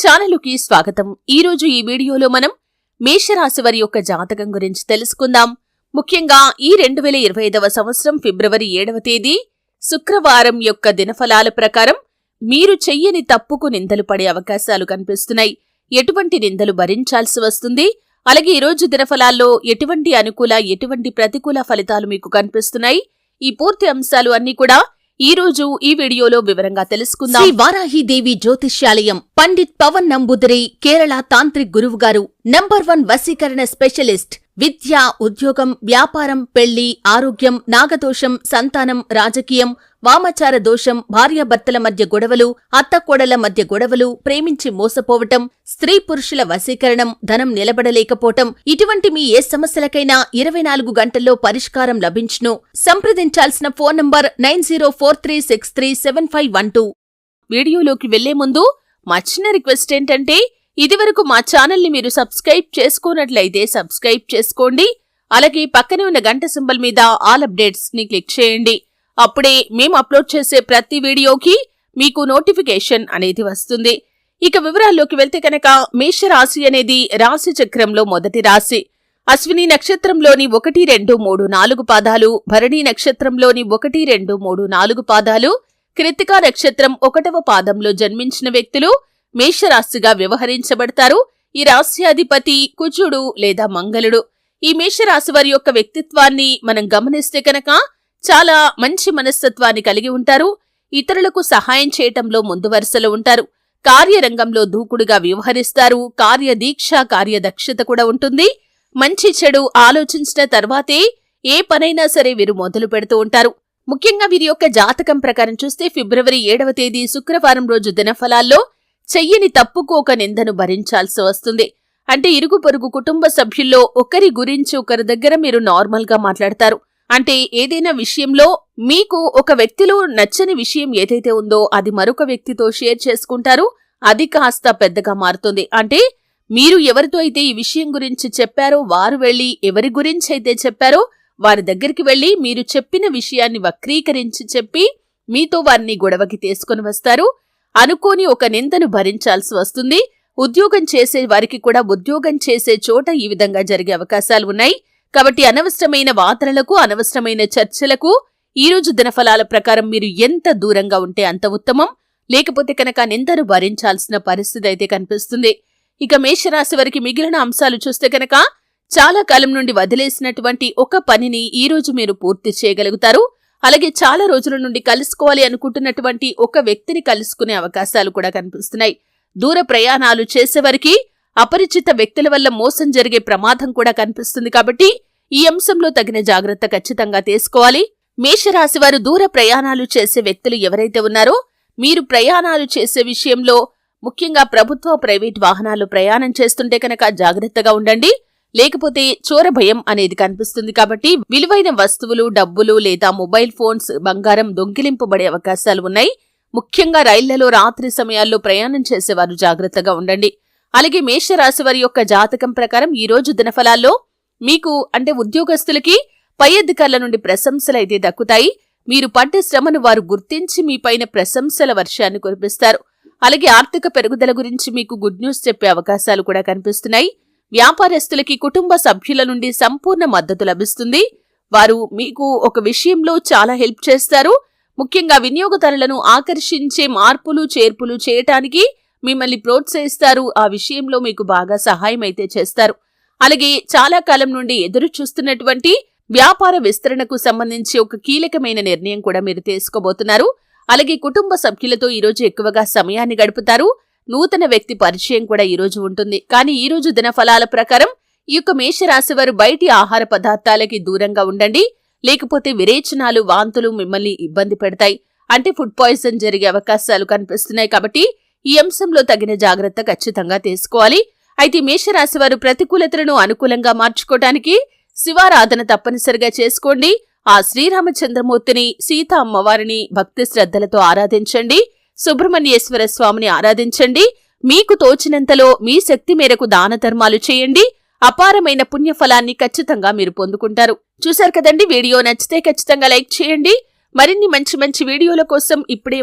ఛానలుకి స్వాగతం. ఈరోజు ఈ వీడియోలో మనం మేషరాశి వారి యొక్క జాతకం గురించి తెలుసుకుందాం. ముఖ్యంగా ఈ 2025వ సంవత్సరం ఫిబ్రవరి 7వ తేదీ శుక్రవారం యొక్క దినఫలాల ప్రకారం మీరు చెయ్యని తప్పుకు నిందలు పడే అవకాశాలు కనిపిస్తున్నాయి. ఎటువంటి నిందలు భరించాల్సి వస్తుంది, అలాగే ఈరోజు దినఫలాల్లో ఎటువంటి అనుకూల ఎటువంటి ప్రతికూల ఫలితాలు మీకు కనిపిస్తున్నాయి, ఈ పూర్తి అంశాలు అన్నీ కూడా ఈ రోజు ఈ వీడియోలో వివరంగా తెలుసుకుందాం. శ్రీ వారాహిదేవి జ్యోతిష్యాలయం పండిత్ పవన్ నంబూదిరి కేరళ తాంత్రిక్ గురువు గారు నంబర్ 1 వశీకరణ స్పెషలిస్ట్. విద్య, ఉద్యోగం, వ్యాపారం, పెళ్లి, ఆరోగ్యం, నాగదోషం, సంతానం, రాజకీయం, వామాచార దోషం, భార్యాభర్తల మధ్య గొడవలు, అత్తకోడళ్ల మధ్య గొడవలు, ప్రేమించి మోసపోవటం, స్త్రీ పురుషుల వశీకరణం, ధనం నిలబడలేకపోవటం, ఇటువంటి మీ ఏ సమస్యలకైనా 24 గంటల్లో పరిష్కారం లభించును. సంప్రదించాల్సిన ఫోన్ నంబర్ 9043637512. వీడియోలోకి వెళ్లే ముందు మా చిన్న రిక్వెస్ట్ ఏంటంటే, ఇదివరకు మా ఛానల్ని మీరు సబ్స్క్రైబ్ చేసుకోనట్లయితే సబ్స్క్రైబ్ చేసుకోండి. అలాగే పక్కనే ఉన్న గంట సింబల్ మీద ఆల్ అప్డేట్స్ ని క్లిక్ చేయండి. అప్పుడే మేము అప్లోడ్ చేసే ప్రతి వీడియోకి మీకు నోటిఫికేషన్ అనేది వస్తుంది. ఇక వివరాల్లోకి వెళ్తే కనుక, మేషరాశి అనేది రాశి చక్రంలో మొదటి రాశి. అశ్విని నక్షత్రంలోని 1, 2, 3, 4 పాదాలు, భరణి నక్షత్రంలోని 1, 2, 3, 4 పాదాలు, కృత్తికా నక్షత్రం 1వ పాదంలో జన్మించిన వ్యక్తులు మేషరాశిగా వ్యవహరించబడతారు. ఈ రాశ్యాధిపతి కుజుడు లేదా మంగళుడు. ఈ మేషరాశి వారి యొక్క వ్యక్తిత్వాన్ని మనం గమనిస్తే కనుక చాలా మంచి మనస్తత్వాన్ని కలిగి ఉంటారు. ఇతరులకు సహాయం చేయటంలో ముందు వరుసలో ఉంటారు. కార్యరంగంలో దూకుడుగా వ్యవహరిస్తారు. కార్యదీక్ష, కార్యదక్షత కూడా ఉంటుంది. మంచి చెడు ఆలోచించిన తర్వాతే ఏ పనైనా సరే వీరు మొదలు పెడుతూ ఉంటారు. ముఖ్యంగా వీరి యొక్క జాతకం ప్రకారం చూస్తే ఫిబ్రవరి 7వ తేదీ శుక్రవారం రోజు దినఫలాల్లో చెయ్యని తప్పుకు ఒక నిందను భరించాల్సి వస్తుంది. అంటే ఇరుగు పొరుగు కుటుంబ సభ్యుల్లో ఒకరి గురించి ఒకరి దగ్గర మీరు నార్మల్ గా మాట్లాడతారు. అంటే ఏదైనా విషయంలో మీకు ఒక వ్యక్తిలో నచ్చని విషయం ఏదైతే ఉందో అది మరొక వ్యక్తితో షేర్ చేసుకుంటారు. అది కాస్త పెద్దగా మారుతుంది. అంటే మీరు ఎవరితో అయితే ఈ విషయం గురించి చెప్పారో వారు వెళ్లి ఎవరి గురించి అయితే చెప్పారో వారి దగ్గరికి వెళ్లి మీరు చెప్పిన విషయాన్ని వక్రీకరించి చెప్పి మీతో వారిని గొడవకి తీసుకుని వస్తారు. అనుకోని ఒక నిందను భరించాల్సి వస్తుంది. ఉద్యోగం చేసే వారికి కూడా ఉద్యోగం చేసే చోట ఈ విధంగా జరిగే అవకాశాలు ఉన్నాయి. కాబట్టి అనవసరమైన వాదనలకు, అనవసరమైన చర్చలకు ఈ రోజు దినఫలాల ప్రకారం మీరు ఎంత దూరంగా ఉంటే అంత ఉత్తమం. లేకపోతే కనుక నిందను భరించాల్సిన పరిస్థితి అయితే కనిపిస్తుంది. ఇక మేషరాశి వారికి మిగిలిన అంశాలు చూస్తే కనుక చాలా కాలం నుండి వదిలేసినటువంటి ఒక పనిని ఈ రోజు మీరు పూర్తి చేయగలుగుతారు. అలాగే చాలా రోజుల నుండి కలుసుకోవాలి అనుకుంటున్నటువంటి ఒక వ్యక్తిని కలుసుకునే అవకాశాలు కూడా కనిపిస్తున్నాయి. దూర ప్రయాణాలు చేసేవారికి అపరిచిత వ్యక్తుల వల్ల మోసం జరిగే ప్రమాదం కూడా కనిపిస్తుంది. కాబట్టి ఈ అంశంలో తగిన జాగ్రత్త ఖచ్చితంగా తీసుకోవాలి. మేషరాశి వారు దూర ప్రయాణాలు చేసే వ్యక్తులు ఎవరైతే ఉన్నారో మీరు ప్రయాణాలు చేసే విషయంలో ముఖ్యంగా ప్రభుత్వ, ప్రైవేట్ వాహనాలు ప్రయాణం చేస్తుంటే కనుక జాగ్రత్తగా ఉండండి. లేకపోతే చోర భయం అనేది కనిపిస్తుంది. కాబట్టి విలువైన వస్తువులు, డబ్బులు లేదా మొబైల్ ఫోన్స్, బంగారం దొంగిలింపబడే అవకాశాలు ఉన్నాయి. ముఖ్యంగా రైళ్లలో రాత్రి సమయాల్లో ప్రయాణం చేసేవారు జాగ్రత్తగా ఉండండి. అలాగే మేషరాశి వారి యొక్క జాతకం ప్రకారం ఈ రోజు దినఫలాల్లో మీకు అంటే ఉద్యోగస్తులకి పై అధికారుల నుండి ప్రశంసలైతే దక్కుతాయి. మీరు పడ్డ శ్రమను వారు గుర్తించి మీ పైన ప్రశంసల వర్షాన్ని కురిపిస్తారు. అలాగే ఆర్థిక పెరుగుదల గురించి మీకు గుడ్ న్యూస్ చెప్పే అవకాశాలు కూడా కనిపిస్తున్నాయి. వ్యాపారస్తులకి కుటుంబ సభ్యుల నుండి సంపూర్ణ మద్దతు లభిస్తుంది. వారు మీకు ఒక విషయంలో చాలా హెల్ప్ చేస్తారు. ముఖ్యంగా వినియోగదారులను ఆకర్షించే మార్పులు, చేర్పులు చేయటానికి మిమ్మల్ని ప్రోత్సహిస్తారు. ఆ విషయంలో మీకు బాగా సహాయం అయితే చేస్తారు. అలాగే చాలా కాలం నుండి ఎదురు చూస్తున్నటువంటి వ్యాపార విస్తరణకు సంబంధించి ఒక కీలకమైన నిర్ణయం కూడా మీరు తీసుకోబోతున్నారు. అలాగే కుటుంబ సభ్యులతో ఈరోజు ఎక్కువగా సమయాన్ని గడుపుతారు. నూతన వ్యక్తి పరిచయం కూడా ఈరోజు ఉంటుంది. కానీ ఈ రోజు దినఫలాల ప్రకారం ఈ యొక్క మేషరాశి వారు బయటి ఆహార పదార్థాలకి దూరంగా ఉండండి. లేకపోతే విరేచనాలు, వాంతులు మిమ్మల్ని ఇబ్బంది పెడతాయి. అంటే ఫుడ్ పాయిజన్ జరిగే అవకాశాలు కనిపిస్తున్నాయి. కాబట్టి ఈ అంశంలో తగిన జాగ్రత్త ఖచ్చితంగా తీసుకోవాలి. అయితే మేషరాశి వారు ప్రతికూలతలను అనుకూలంగా మార్చుకోవడానికి శివారాధన తప్పనిసరిగా చేసుకోండి. ఆ శ్రీరామచంద్రమూర్తిని, సీతా అమ్మవారిని భక్తి శ్రద్ధలతో ఆరాధించండి. సుబ్రహ్మణ్యేశ్వర స్వామిని ఆరాధించండి. మీకు తోచినంతలో మీ శక్తి మేరకు దాన ధర్మాలు చేయండి. అపారమైన పుణ్యఫలాన్ని ఖచ్చితంగా మీరు పొందుకుంటారు. చూశారు కదండి, వీడియో నచ్చితే ఖచ్చితంగా లైక్ చేయండి. మరిన్ని మంచి మంచి వీడియోల కోసం ఇప్పుడే